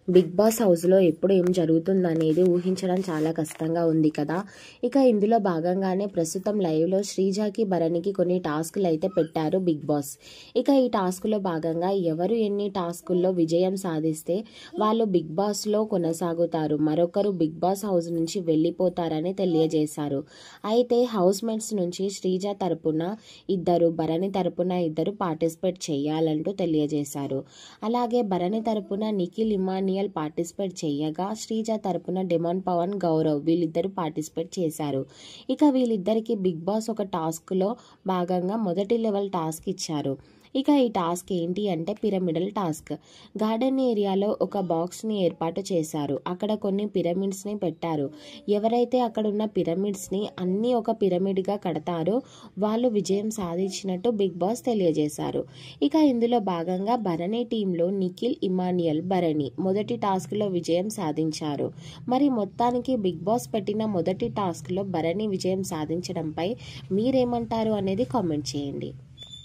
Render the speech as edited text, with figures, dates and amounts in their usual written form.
Big boss హౌస్లో ఎప్పుడు ఏం జరుగుతుందనేది ఊహించడం చాలా కష్టంగా ఉంది కదా. ఇక ఇందులో భాగంగానే ప్రస్తుతం లైవ్లో శ్రీజాకి భరణికి కొన్ని టాస్కులు అయితే పెట్టారు బిగ్ బాస్. ఇక ఈ టాస్కులో భాగంగా ఎవరు ఎన్ని టాస్కుల్లో విజయం సాధిస్తే వాళ్ళు బిగ్ బాస్లో కొనసాగుతారు, మరొకరు బిగ్ బాస్ హౌస్ నుంచి వెళ్ళిపోతారని తెలియజేశారు. అయితే హౌస్ మేట్స్ నుంచి శ్రీజ తరపున ఇద్దరు, భరణి తరపున ఇద్దరు పార్టిసిపేట్ చేయాలంటూ తెలియజేశారు. అలాగే భరణి తరపున నిఖిల్, ఇమానియల్ పార్టిసిపేట్ చేయగా శ్రీజ తరపున డెమాన్ పవన్, గౌరవ్ వీళ్ళిద్దరూ పార్టిసిపేట్ చేశారు. ఇక వీళ్ళిద్దరికి బిగ్ బాస్ ఒక టాస్క్లో భాగంగా మొదటి లెవెల్ టాస్క్ ఇచ్చారు. ఇక ఈ టాస్క్ ఏంటి అంటే పిరమిడల్ టాస్క్. గార్డెన్ ఏరియాలో ఒక బాక్స్ని ఏర్పాటు చేశారు. అక్కడ కొన్ని పిరమిడ్స్ని పెట్టారు. ఎవరైతే అక్కడ ఉన్న పిరమిడ్స్ని అన్నీ ఒక పిరమిడ్గా కడతారో వాళ్ళు విజయం సాధించినట్టు బిగ్ బాస్ తెలియజేశారు. ఇక ఇందులో భాగంగా భరణి టీంలో నిఖిల్, ఇమానియల్, భరణి మొదటి టాస్క్లో విజయం సాధించారు. మరి మొత్తానికి బిగ్ బాస్ పెట్టిన మొదటి టాస్క్లో భరణి విజయం సాధించడంపై మీరేమంటారు అనేది కామెంట్ చేయండి.